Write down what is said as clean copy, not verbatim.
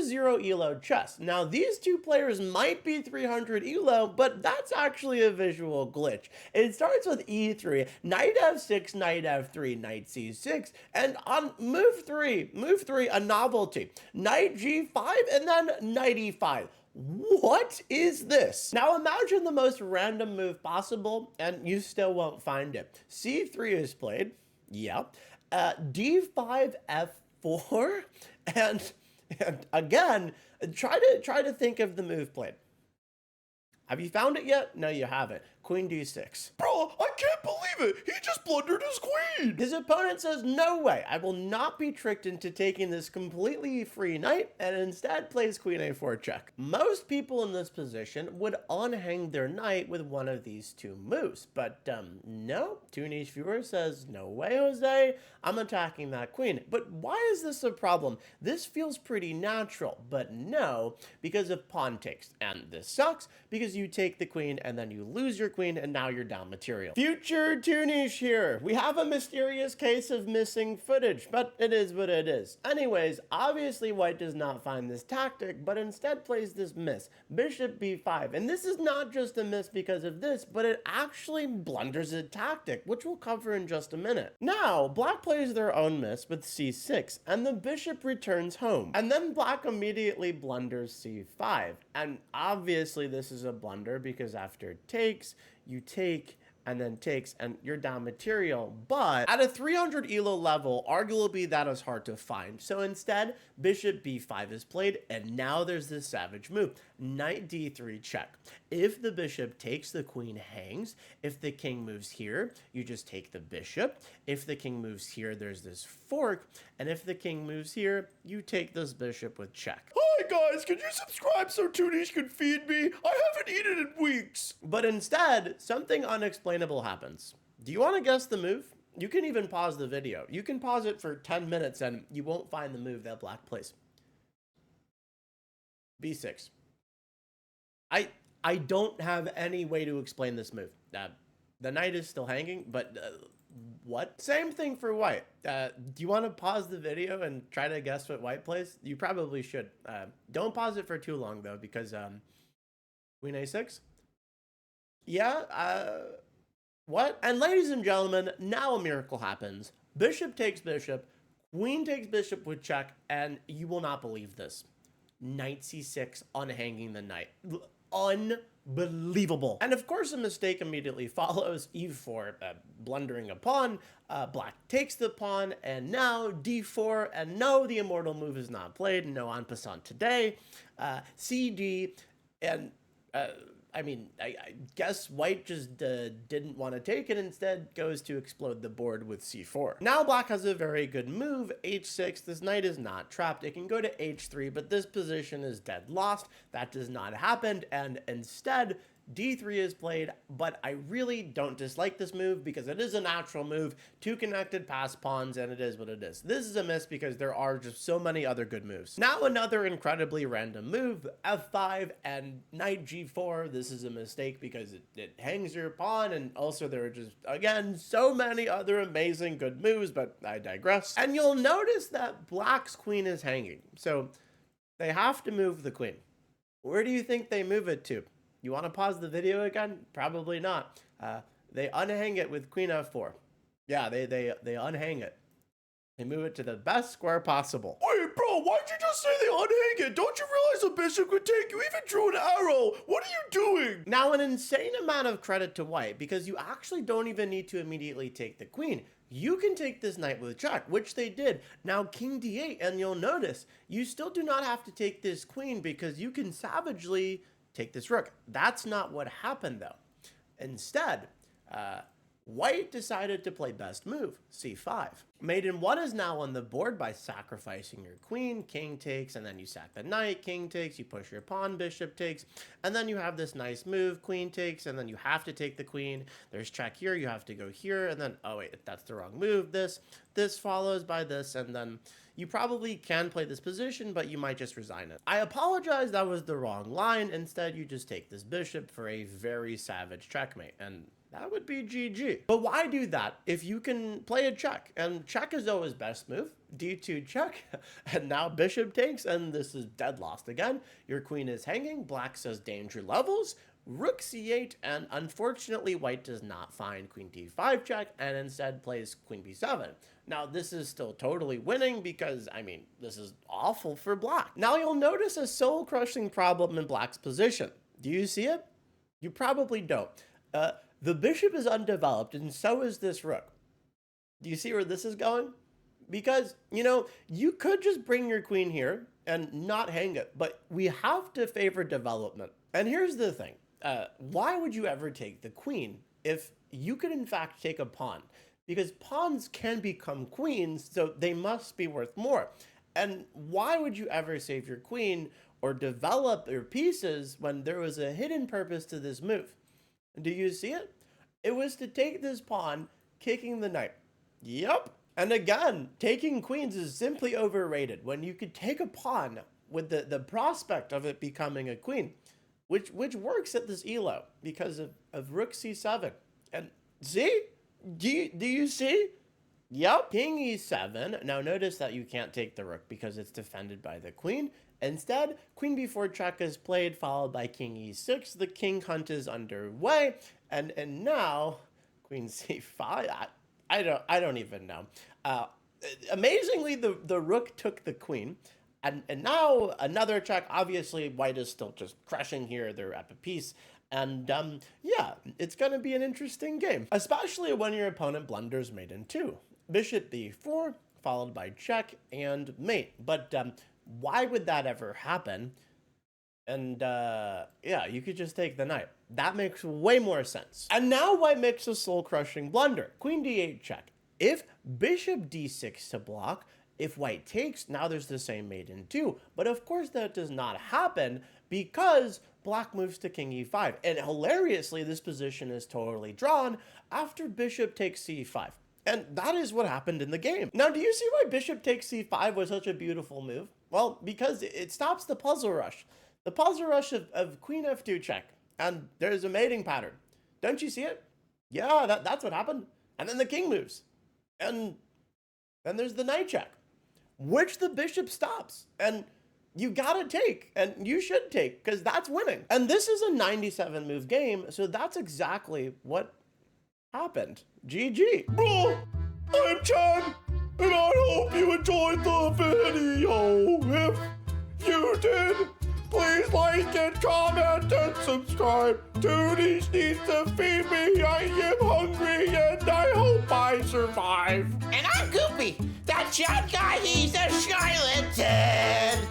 a 0 elo chess. Now, these two players might be 300 elo, but that's actually a visual glitch. It starts with e3, knight f6, knight f3, knight c6, and on move 3, a novelty, knight g5, and then knight e5. What is this? Now imagine the most random move possible, and you still won't find it. c3 is played, yep. d5, f4, and again, try to think of the move played. Have you found it yet? No, you haven't. Queen d6. Bro, I can't believe it. He just blundered his queen. His opponent says, no way, I will not be tricked into taking this completely free knight, and instead plays queen a4 check. Most people in this position would unhang their knight with one of these two moves, but no, Too Niche Viewer says, no way, Jose, I'm attacking that queen. But why is this a problem? This feels pretty natural, but no, because of pawn takes. And this sucks because you take the queen and then you lose your queen and now you're down material. Future Too Niche here. We have a mysterious case of missing footage, but it is what it is. Anyways, obviously white does not find this tactic, but instead plays this miss, bishop b5. And this is not just a miss because of this, but it actually blunders a tactic, which we'll cover in just a minute. Now, black plays their own miss with c6, and the bishop returns home. And then black immediately blunders c5. And obviously this is a blunder because after takes, you take and then takes and you're down material. But at a 300 elo level, arguably that is hard to find. So instead, bishop b5 is played, and now there's this savage move, knight d3 check. If the bishop takes, the queen hangs. If the king moves here, you just take the bishop. If the king moves here, there's this fork. And if the king moves here, you take this bishop with check. Hi guys, can you subscribe so Too Niche can feed me? I haven't eaten in weeks. But instead, something unexplainable happens. Do you want to guess the move? You can even pause the video. You can pause it for 10 minutes and you won't find the move that black plays. b6. I don't have any way to explain this move. The knight is still hanging, but what? Same thing for white. Do you want to pause the video and try to guess what white plays? You probably should. Don't pause it for too long though, because queen a6. Yeah, what? And ladies and gentlemen, now a miracle happens. Bishop takes bishop, queen takes bishop with check, and you will not believe this. Knight c6, unhanging the knight. Unbelievable. And of course, a mistake immediately follows. e4, blundering a pawn. Black takes the pawn, and now d4. And no, the immortal move is not played. No en passant today. cd, and I guess white just didn't want to take it, instead goes to explode the board with c4. Now black has a very good move, h6. This knight is not trapped. It can go to h3, but this position is dead lost. That does not happen, and instead d3 is played, but I really don't dislike this move because it is a natural move, two connected pass pawns, and it is what it is. This is a miss because there are just so many other good moves. Now another incredibly random move, f5 and knight g4. This is a mistake because it hangs your pawn, and also there are just, again, so many other amazing good moves, but I digress. And you'll notice that black's queen is hanging, so they have to move the queen. Where do you think they move it to? You want to pause the video again? Probably not. They unhang it with queen f4. Yeah, they unhang it. They move it to the best square possible. Wait, bro, why'd you just say they unhang it? Don't you realize a bishop could take? You even drew an arrow. What are you doing? Now, an insane amount of credit to white, because you actually don't even need to immediately take the queen. You can take this knight with check, which they did. Now king d8, and you'll notice you still do not have to take this queen because you can savagely take this rook. That's not what happened though. Instead, white decided to play best move, c5. Mate in 1 is now on the board by sacrificing your queen. King takes, and then you sack the knight. King takes, you push your pawn, bishop takes, and then you have this nice move, queen takes, and then you have to take the queen. There's check here, you have to go here, and then, oh wait, that's the wrong move. This follows by this, and then you probably can play this position, but you might just resign it. I apologize, that was the wrong line. Instead, you just take this bishop for a very savage checkmate, and that would be GG. But why do that if you can play a check? And check is always best move. D2 check, and now bishop takes, and this is dead lost again. Your queen is hanging, black says danger levels, rook c8, and unfortunately white does not find queen d5 check, and instead plays queen b7. Now this is still totally winning because, I mean, this is awful for black. Now you'll notice a soul-crushing problem in black's position. Do you see it? You probably don't. The bishop is undeveloped, and so is this rook. Do you see where this is going? Because, you know, you could just bring your queen here and not hang it, but we have to favor development. And here's the thing. Why would you ever take the queen if you could in fact take a pawn? Because pawns can become queens, so they must be worth more. And why would you ever save your queen or develop your pieces when there was a hidden purpose to this move? Do you see it? It was to take this pawn, kicking the knight. Yep. And again, taking queens is simply overrated when you could take a pawn with the prospect of it becoming a queen, which works at this elo because of rook c7. And see? Do you see? Yep. King e7. Now notice that you can't take the rook because it's defended by the queen. Instead, queen b4 check is played, followed by king e6. The king hunt is underway, and now queen c5. I don't even know. Amazingly, the rook took the queen, and now another check. Obviously, white is still just crushing here. They're at a piece. And yeah, it's going to be an interesting game, especially when your opponent blunders mate in 2. Bishop b4, followed by check and mate. But why would that ever happen? And yeah, you could just take the knight. That makes way more sense. And now white makes a soul-crushing blunder. Queen d8 check. If bishop d6 to block, if white takes, now there's the same mate in 2. But of course that does not happen because black moves to king e5. And hilariously, this position is totally drawn after bishop takes c5. And that is what happened in the game. Now, do you see why bishop takes c5 was such a beautiful move? Well, because it stops the puzzle rush. The puzzle rush of queen f2 check. And there's a mating pattern. Don't you see it? Yeah, that's what happened. And then the king moves. And then there's the knight check, which the bishop stops. And you gotta take, and you should take, because that's winning. And this is a 97 move game, so that's exactly what happened. GG. Bro, I'm Chan, and I hope you enjoyed the video. If you did, please like and comment and subscribe. Tooties needs to feed me. I am hungry, and I hope I survive. And I'm Goopy. That Chan guy, he's a charlatan.